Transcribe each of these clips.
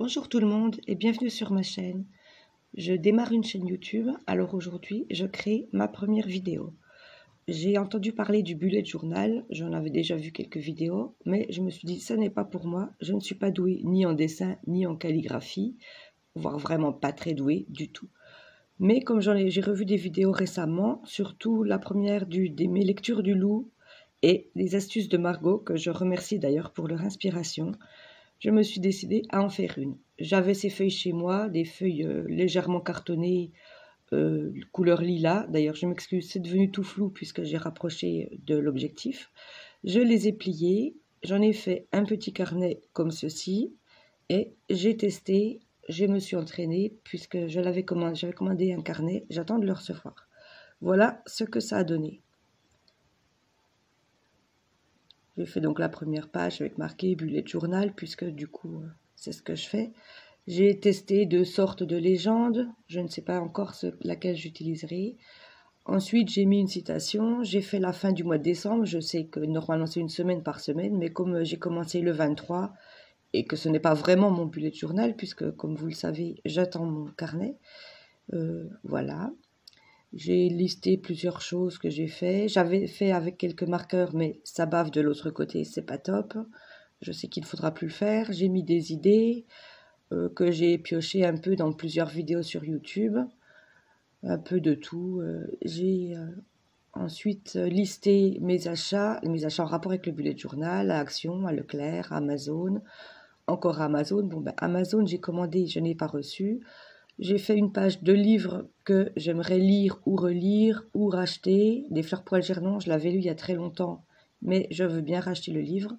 Bonjour tout le monde et bienvenue sur ma chaîne. Je démarre une chaîne YouTube, alors aujourd'hui je crée ma première vidéo. J'ai entendu parler du bullet journal, j'en avais déjà vu quelques vidéos, mais je me suis dit ça n'est pas pour moi, je ne suis pas douée ni en dessin ni en calligraphie, voire vraiment pas très douée du tout. Mais comme j'ai revu des vidéos récemment, surtout la première de mes lectures du loup et les astuces de Margot, que je remercie d'ailleurs pour leur inspiration, je me suis décidée à en faire une. J'avais ces feuilles chez moi, des feuilles légèrement cartonnées, couleur lilas. D'ailleurs, je m'excuse, c'est devenu tout flou puisque j'ai rapproché de l'objectif. Je les ai pliées, j'en ai fait un petit carnet comme ceci et j'ai testé, je me suis entraînée puisque j'avais commandé un carnet, j'attends de le recevoir. Voilà ce que ça a donné. J'ai fait donc la première page avec marqué bullet journal, puisque du coup, c'est ce que je fais. J'ai testé deux sortes de légendes, je ne sais pas encore laquelle j'utiliserai. Ensuite, j'ai mis une citation, j'ai fait la fin du mois de décembre, je sais que normalement c'est une semaine par semaine, mais comme j'ai commencé le 23 et que ce n'est pas vraiment mon bullet journal, puisque comme vous le savez, j'attends mon carnet, voilà. J'ai listé plusieurs choses que j'ai fait. J'avais fait avec quelques marqueurs, mais ça bave de l'autre côté, c'est pas top. Je sais qu'il ne faudra plus le faire. J'ai mis des idées que j'ai piochées un peu dans plusieurs vidéos sur YouTube. Un peu de tout. J'ai ensuite listé mes achats en rapport avec le bullet journal, à Action, à Leclerc, à Amazon. Encore à Amazon. Bon, ben, Amazon, j'ai commandé, je n'ai pas reçu. J'ai fait une page de livres que j'aimerais lire ou relire ou racheter. Des fleurs pour Algernon, je l'avais lu il y a très longtemps, mais je veux bien racheter le livre.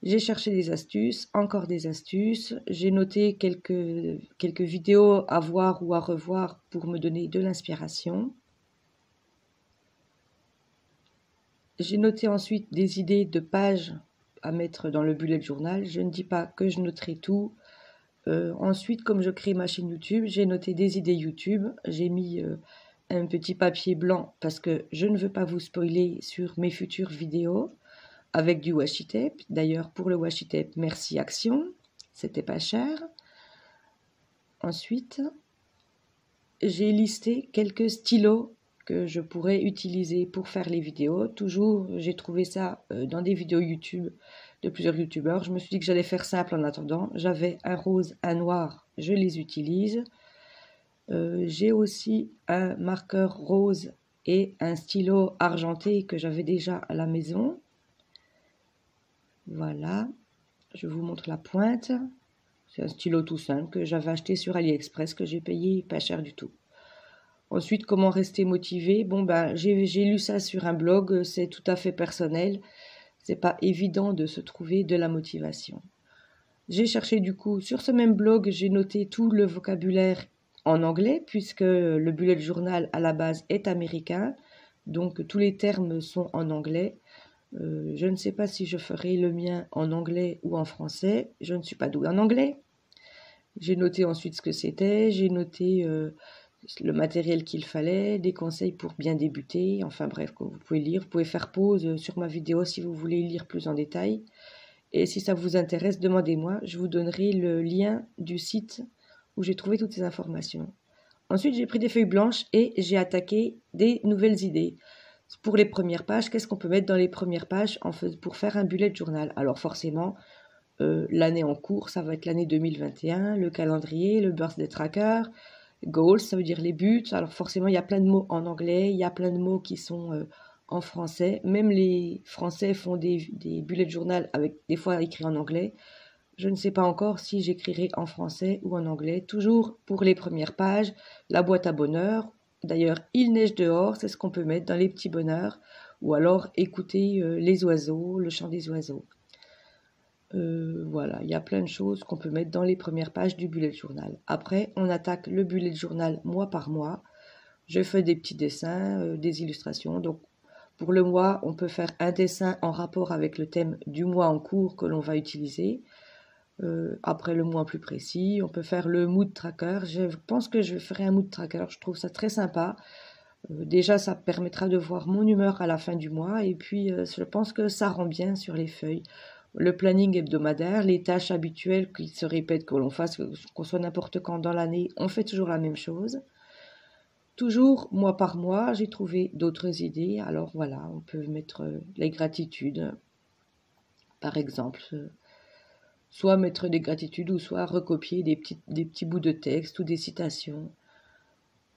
J'ai cherché des astuces, encore des astuces. J'ai noté quelques vidéos à voir ou à revoir pour me donner de l'inspiration. J'ai noté ensuite des idées de pages à mettre dans le bullet journal. Je ne dis pas que je noterai tout. Ensuite, comme je crée ma chaîne YouTube, j'ai noté des idées YouTube. J'ai mis un petit papier blanc parce que je ne veux pas vous spoiler sur mes futures vidéos avec du washi tape. D'ailleurs, pour le washi tape, merci Action. C'était pas cher. Ensuite, j'ai listé quelques stylos que je pourrais utiliser pour faire les vidéos. Toujours, j'ai trouvé ça dans des vidéos YouTube de plusieurs youtubeurs. Je me suis dit que j'allais faire simple en attendant. J'avais un rose, un noir, je les utilise. J'ai aussi un marqueur rose et un stylo argenté que j'avais déjà à la maison. Voilà, je vous montre la pointe. C'est un stylo tout simple que j'avais acheté sur AliExpress, que j'ai payé pas cher du tout. Ensuite, comment rester motivé? Bon, ben, j'ai lu ça sur un blog, c'est tout à fait personnel. C'est pas évident de se trouver de la motivation. J'ai cherché du coup, sur ce même blog, j'ai noté tout le vocabulaire en anglais, puisque le bullet journal à la base est américain, donc tous les termes sont en anglais. Je ne sais pas si je ferai le mien en anglais ou en français, je ne suis pas douée en anglais. J'ai noté ensuite ce que c'était, j'ai noté le matériel qu'il fallait, des conseils pour bien débuter, enfin bref, vous pouvez lire, vous pouvez faire pause sur ma vidéo si vous voulez lire plus en détail. Et si ça vous intéresse, demandez-moi, je vous donnerai le lien du site où j'ai trouvé toutes ces informations. Ensuite, j'ai pris des feuilles blanches et j'ai attaqué des nouvelles idées. Pour les premières pages, qu'est-ce qu'on peut mettre dans les premières pages pour faire un bullet journal? Alors forcément, l'année en cours, ça va être l'année 2021, le calendrier, le birthday tracker, goals, ça veut dire les buts. Alors forcément, il y a plein de mots en anglais, il y a plein de mots qui sont en français. Même les Français font des bullet journal avec des fois écrits en anglais. Je ne sais pas encore si j'écrirai en français ou en anglais. Toujours pour les premières pages, la boîte à bonheur. D'ailleurs, il neige dehors, c'est ce qu'on peut mettre dans les petits bonheurs. Ou alors écouter les oiseaux, le chant des oiseaux. Voilà, il y a plein de choses qu'on peut mettre dans les premières pages du bullet journal. Après, on attaque le bullet journal mois par mois. Je fais des petits dessins, des illustrations. Donc, pour le mois, on peut faire un dessin en rapport avec le thème du mois en cours que l'on va utiliser. Après le mois plus précis, on peut faire le mood tracker. Je pense que je ferai un mood tracker. Je trouve ça très sympa. Déjà, ça permettra de voir mon humeur à la fin du mois. Et puis, je pense que ça rend bien sur les feuilles. le planning hebdomadaire, les tâches habituelles qui se répètent, que l'on fasse, qu'on soit n'importe quand dans l'année, on fait toujours la même chose. Toujours, mois par mois, j'ai trouvé d'autres idées. Alors voilà, on peut mettre les gratitudes, par exemple. Soit mettre des gratitudes ou soit recopier des petits bouts de texte ou des citations.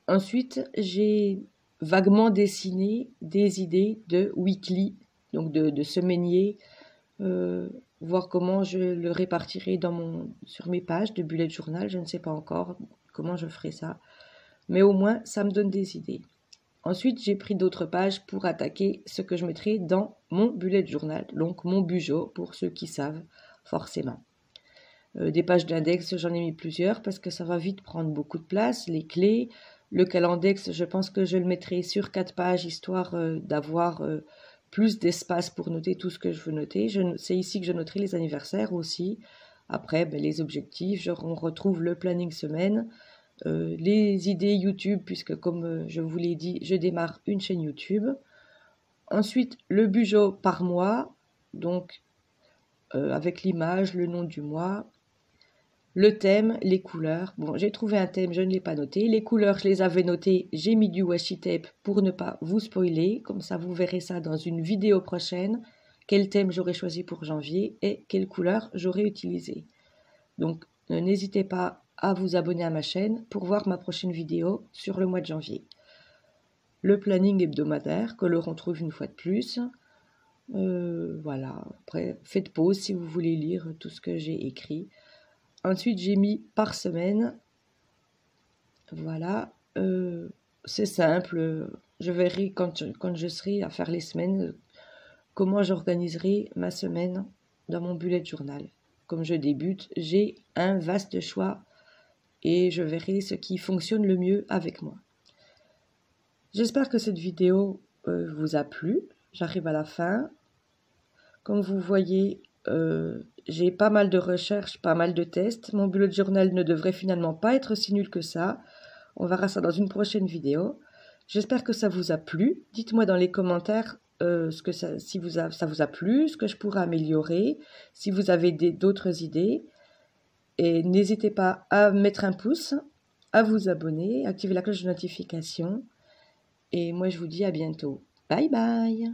Ensuite, j'ai vaguement dessiné des idées de weekly, donc de semainier, voir comment je le répartirai sur mes pages de bullet journal. Je ne sais pas encore comment je ferai ça, mais au moins ça me donne des idées. Ensuite, j'ai pris d'autres pages pour attaquer ce que je mettrai dans mon bullet journal, donc mon bugeot pour ceux qui savent forcément. Des pages d'index, j'en ai mis plusieurs parce que ça va vite prendre beaucoup de place, les clés. Le calendex, je pense que je le mettrai sur 4 pages histoire d'avoir plus d'espace pour noter tout ce que je veux noter. C'est ici que je noterai les anniversaires aussi. Après, les objectifs, on retrouve le planning semaine, les idées YouTube, puisque comme je vous l'ai dit, je démarre une chaîne YouTube. Ensuite, le bugeot par mois, donc avec l'image, le nom du mois. Le thème, les couleurs. Bon, j'ai trouvé un thème, je ne l'ai pas noté. Les couleurs, je les avais notées. J'ai mis du washi tape pour ne pas vous spoiler. Comme ça, vous verrez ça dans une vidéo prochaine. Quel thème j'aurais choisi pour janvier et quelle couleur j'aurais utilisé. Donc, n'hésitez pas à vous abonner à ma chaîne pour voir ma prochaine vidéo sur le mois de janvier. Le planning hebdomadaire que l'on retrouve une fois de plus. Voilà. Après, faites pause si vous voulez lire tout ce que j'ai écrit. Ensuite, j'ai mis par semaine. Voilà. C'est simple. Je verrai quand je serai à faire les semaines comment j'organiserai ma semaine dans mon bullet journal. Comme je débute, j'ai un vaste choix et je verrai ce qui fonctionne le mieux avec moi. J'espère que cette vidéo vous a plu. J'arrive à la fin. Comme vous voyez, j'ai pas mal de recherches, pas mal de tests. Mon bullet journal ne devrait finalement pas être si nul que ça. On verra ça dans une prochaine vidéo. J'espère que ça vous a plu. Dites-moi dans les commentaires si ça vous a plu, ce que je pourrais améliorer, si vous avez d'autres idées. Et n'hésitez pas à mettre un pouce, à vous abonner, activer la cloche de notification. Et moi, je vous dis à bientôt. Bye bye!